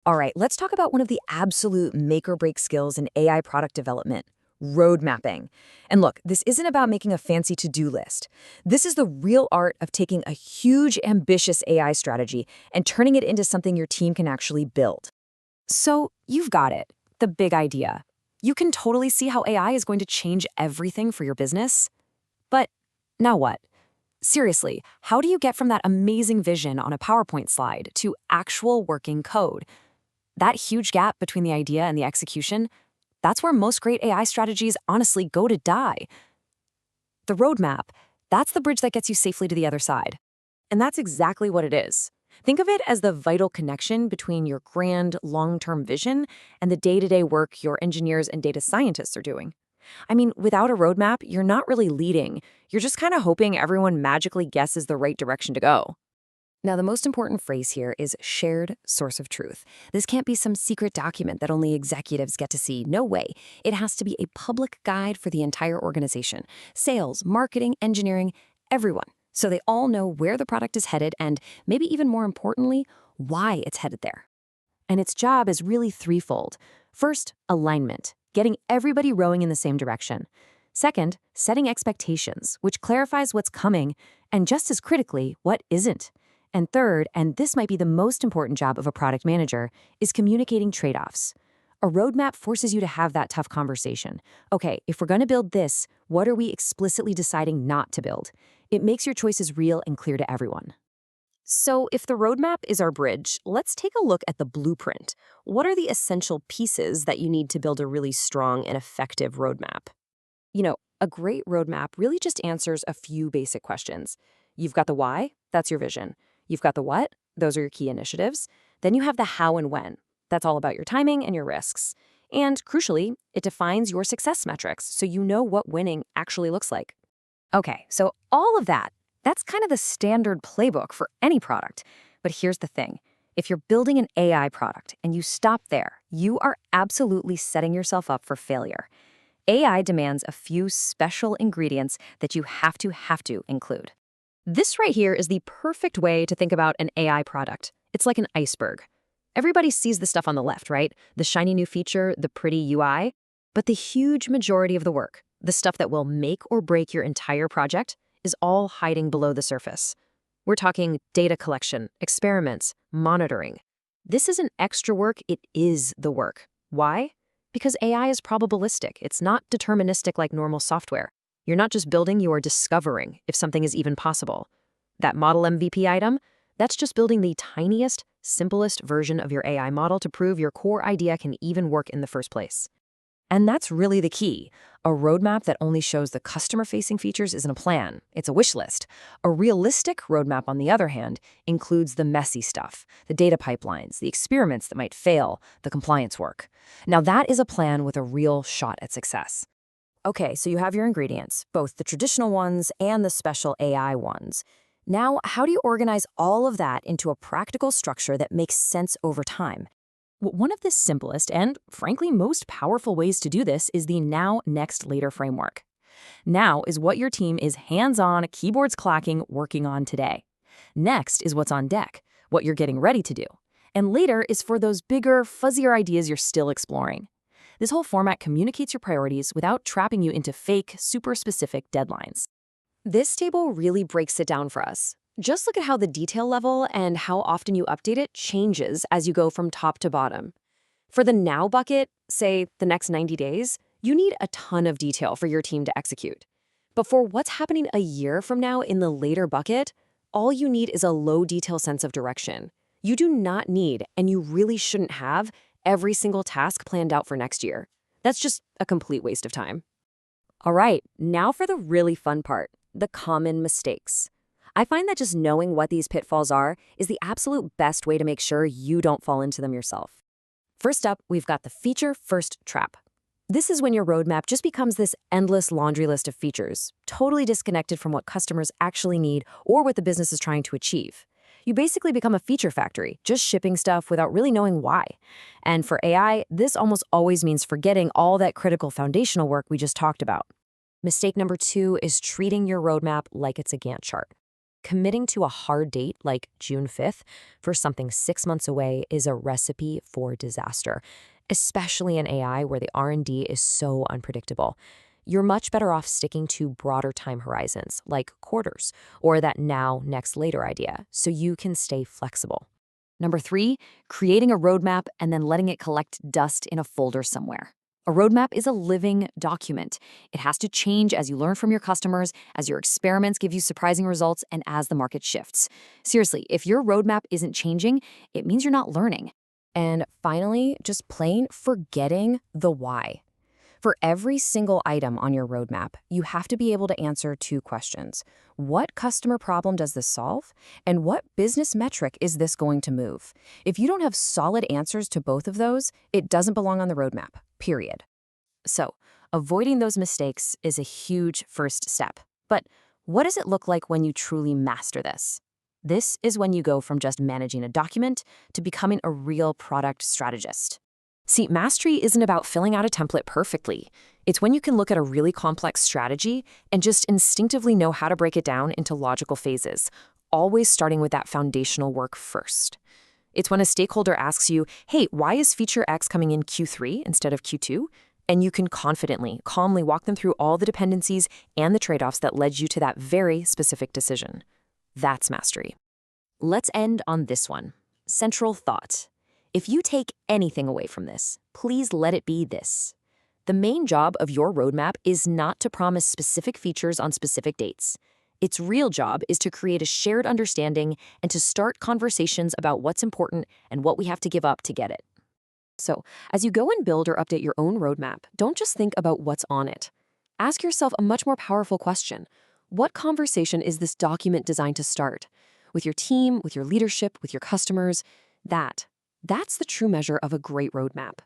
All right, let's talk about one of the absolute make or break skills in AI product development, road mapping. And look, this isn't about making a fancy to-do list. This is the real art of taking a huge, ambitious AI strategy and turning it into something your team can actually build. So you've got it, the big idea. You can totally see how AI is going to change everything for your business. But now what? Seriously, how do you get from that amazing vision on a PowerPoint slide to actual working code? That huge gap between the idea and the execution, that's where most great AI strategies honestly go to die. The roadmap, that's the bridge that gets you safely to the other side. And that's exactly what it is. Think of it as the vital connection between your grand, long-term vision and the day-to-day work your engineers and data scientists are doing. I mean, without a roadmap, you're not really leading. You're just kind of hoping everyone magically guesses the right direction to go. Now, the most important phrase here is shared source of truth. This can't be some secret document that only executives get to see. No way. It has to be a public guide for the entire organization. Sales, marketing, engineering, everyone. So they all know where the product is headed and, maybe even more importantly, why it's headed there. And its job is really threefold. First, alignment, getting everybody rowing in the same direction. Second, setting expectations, which clarifies what's coming, and just as critically, what isn't. And third, and this might be the most important job of a product manager, is communicating trade-offs. A roadmap forces you to have that tough conversation. Okay, if we're going to build this, what are we explicitly deciding not to build? It makes your choices real and clear to everyone. So if the roadmap is our bridge, let's take a look at the blueprint. What are the essential pieces that you need to build a really strong and effective roadmap? A great roadmap really just answers a few basic questions. You've got the why, that's your vision. You've got the what, those are your key initiatives. Then you have the how and when. That's all about your timing and your risks. And crucially, it defines your success metrics so you know what winning actually looks like. Okay, so all of that, that's kind of the standard playbook for any product. But here's the thing. If you're building an AI product and you stop there, you are absolutely setting yourself up for failure. AI demands a few special ingredients that you have to include. This right here is the perfect way to think about an AI product. It's like an iceberg. Everybody sees the stuff on the left, right? The shiny new feature, the pretty UI. But the huge majority of the work, the stuff that will make or break your entire project, is all hiding below the surface. We're talking data collection, experiments, monitoring. This isn't extra work, it is the work. Why? Because AI is probabilistic. It's not deterministic like normal software. You're not just building, you are discovering if something is even possible. That model MVP item, that's just building the tiniest, simplest version of your AI model to prove your core idea can even work in the first place. And that's really the key. A roadmap that only shows the customer-facing features isn't a plan. It's a wish list. A realistic roadmap, on the other hand, includes the messy stuff, the data pipelines, the experiments that might fail, the compliance work. Now that is a plan with a real shot at success. Okay, so you have your ingredients, both the traditional ones and the special AI ones. Now, how do you organize all of that into a practical structure that makes sense over time? Well, one of the simplest and, frankly, most powerful ways to do this is the now, next, later framework. Now is what your team is hands-on, keyboards clacking, working on today. Next is what's on deck, what you're getting ready to do. And later is for those bigger, fuzzier ideas you're still exploring. This whole format communicates your priorities without trapping you into fake, super specific deadlines. This table really breaks it down for us. Just look at how the detail level and how often you update it changes as you go from top to bottom. For the now bucket, say the next 90 days, you need a ton of detail for your team to execute. But for what's happening a year from now in the later bucket, all you need is a low detail sense of direction. You do not need, and you really shouldn't have, every single task planned out for next year. That's just a complete waste of time. All right, now for the really fun part, the common mistakes. I find that just knowing what these pitfalls are is the absolute best way to make sure you don't fall into them yourself. First up, we've got the feature first trap. This is when your roadmap just becomes this endless laundry list of features, totally disconnected from what customers actually need or what the business is trying to achieve. You basically become a feature factory, just shipping stuff without really knowing why. And for AI, this almost always means forgetting all that critical foundational work we just talked about. Mistake number 2 is treating your roadmap like it's a Gantt chart. Committing to a hard date like June 5th for something 6 months away is a recipe for disaster, especially in AI where the R&D is so unpredictable. You're much better off sticking to broader time horizons like quarters or that now, next, later idea so you can stay flexible. Number 3, creating a roadmap and then letting it collect dust in a folder somewhere. A roadmap is a living document. It has to change as you learn from your customers, as your experiments give you surprising results, and as the market shifts. Seriously, if your roadmap isn't changing, it means you're not learning. And finally, just plain forgetting the why. For every single item on your roadmap, you have to be able to answer 2 questions. What customer problem does this solve? And what business metric is this going to move? If you don't have solid answers to both of those, it doesn't belong on the roadmap, period. So, avoiding those mistakes is a huge first step. But what does it look like when you truly master this? This is when you go from just managing a document to becoming a real product strategist. See, mastery isn't about filling out a template perfectly. It's when you can look at a really complex strategy and just instinctively know how to break it down into logical phases, always starting with that foundational work first. It's when a stakeholder asks you, hey, why is feature X coming in Q3 instead of Q2? And you can confidently, calmly walk them through all the dependencies and the trade-offs that led you to that very specific decision. That's mastery. Let's end on this one. Central thought. If you take anything away from this, please let it be this. The main job of your roadmap is not to promise specific features on specific dates. Its real job is to create a shared understanding and to start conversations about what's important and what we have to give up to get it. So, as you go and build or update your own roadmap, don't just think about what's on it. Ask yourself a much more powerful question. What conversation is this document designed to start? With your team, with your leadership, with your customers? That's the true measure of a great roadmap.